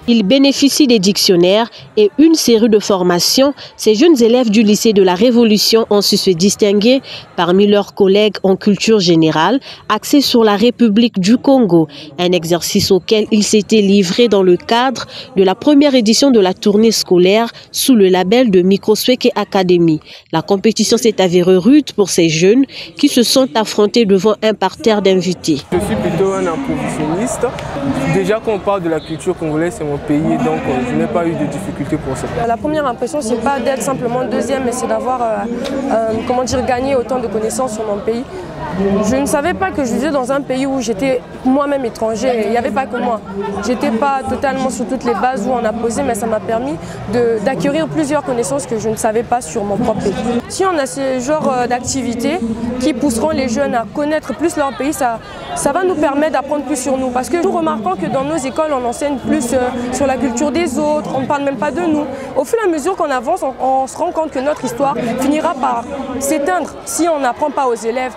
Ils bénéficient des dictionnaires et une série de formations. Ces jeunes élèves du lycée de la Révolution ont su se distinguer parmi leurs collègues en culture générale, axée sur la République du Congo. Un exercice auquel ils s'étaient livrés dans le cadre de la première édition de la tournée scolaire sous le label de Microsweke Academy. La compétition s'est avérée rude pour ces jeunes qui se sont affrontés devant un parterre d'invités. Je suis plutôt un improvisionniste. Déjà quand on parle de la culture congolaise, c'est mon pays, donc je n'ai pas eu de difficultés pour ça. La première impression, c'est pas d'être simplement deuxième, mais c'est d'avoir gagné autant de connaissances sur mon pays. Je ne savais pas que je vivais dans un pays où j'étais moi-même étranger. Il n'y avait pas que moi. Je n'étais pas totalement sur toutes les bases où on a posé, mais ça m'a permis d'acquérir plusieurs connaissances que je ne savais pas sur mon propre pays. Si on a ce genre d'activités qui pousseront les jeunes à connaître plus leur pays, ça va nous permettre d'apprendre plus sur nous. Parce que nous remarquons que dans nos écoles, on enseigne plus sur la culture des autres, on ne parle même pas de nous. Au fur et à mesure qu'on avance, on se rend compte que notre histoire finira par s'éteindre si on n'apprend pas aux élèves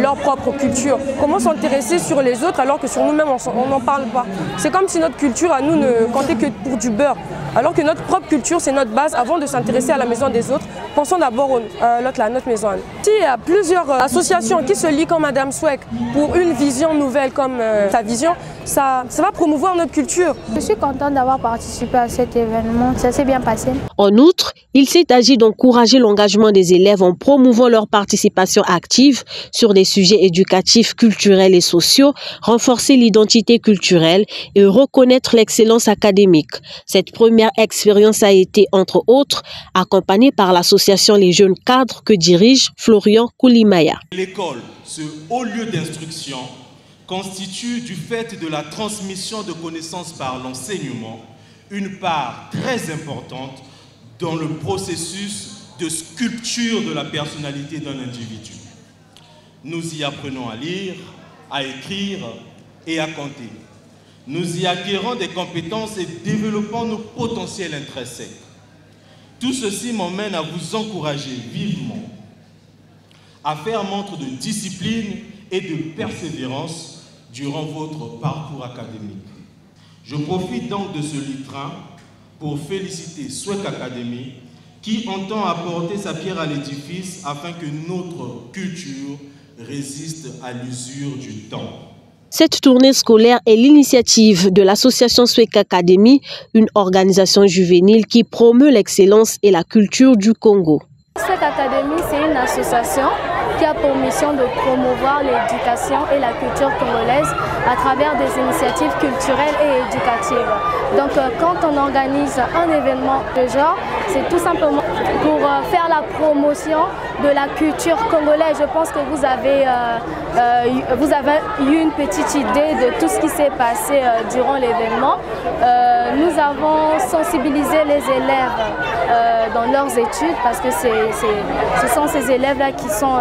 leur propre culture. Comment s'intéresser sur les autres alors que sur nous-mêmes on n'en parle pas. C'est comme si notre culture à nous ne comptait que pour du beurre. Alors que notre propre culture, c'est notre base. Avant de s'intéresser à la maison des autres, pensons d'abord à notre maison. S'il y a plusieurs associations qui se lient comme Madame Swek pour une vision nouvelle comme sa vision, ça va promouvoir notre culture. Je suis contente d'avoir participé à cet événement, ça s'est bien passé. En outre, il s'est agi d'encourager l'engagement des élèves en promouvant leur participation active sur des sujets éducatifs, culturels et sociaux, renforcer l'identité culturelle et reconnaître l'excellence académique. Cette première expérience a été, entre autres, accompagnée par l'association Les Jeunes Cadres que dirige Florian Koulimaya. L'école, ce haut lieu d'instruction, constitue du fait de la transmission de connaissances par l'enseignement une part très importante dans le processus de sculpture de la personnalité d'un individu. Nous y apprenons à lire, à écrire et à compter. Nous y acquérons des compétences et développons nos potentiels intrinsèques. Tout ceci m'emmène à vous encourager vivement à faire montre de discipline et de persévérance durant votre parcours académique. Je profite donc de ce litrin pour féliciter Swek Academy qui entend apporter sa pierre à l'édifice afin que notre culture résiste à l'usure du temps. Cette tournée scolaire est l'initiative de l'association Swek Academy, une organisation juvénile qui promeut l'excellence et la culture du Congo. Swek Academy, c'est une association qui a pour mission de promouvoir l'éducation et la culture congolaise à travers des initiatives culturelles et éducatives. Donc quand on organise un événement de genre, c'est tout simplement pour faire la promotion de la culture congolaise. Je pense que vous avez eu une petite idée de tout ce qui s'est passé durant l'événement. Nous avons sensibilisé les élèves dans leurs études parce que ce sont ces élèves-là qui sont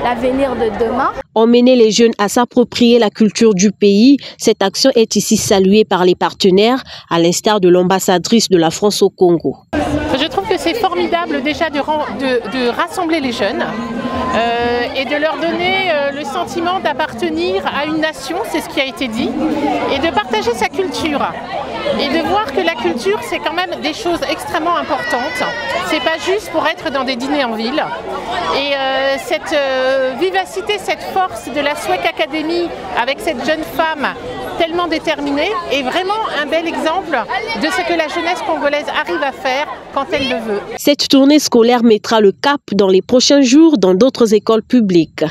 l'avenir de demain. Emmener les jeunes à s'approprier la culture du pays, cette action est ici saluée par les partenaires, à l'instar de l'ambassadrice de la France au Congo. Je trouve que c'est formidable déjà de rassembler les jeunes et de leur donner le sentiment d'appartenir à une nation, c'est ce qui a été dit, et de partager sa culture. Et de voir que la culture, c'est quand même des choses extrêmement importantes. C'est pas juste pour être dans des dîners en ville. Et cette vivacité, cette force de la Swek Academy avec cette jeune femme tellement déterminée est vraiment un bel exemple de ce que la jeunesse congolaise arrive à faire quand elle le veut. Cette tournée scolaire mettra le cap dans les prochains jours dans d'autres écoles publiques.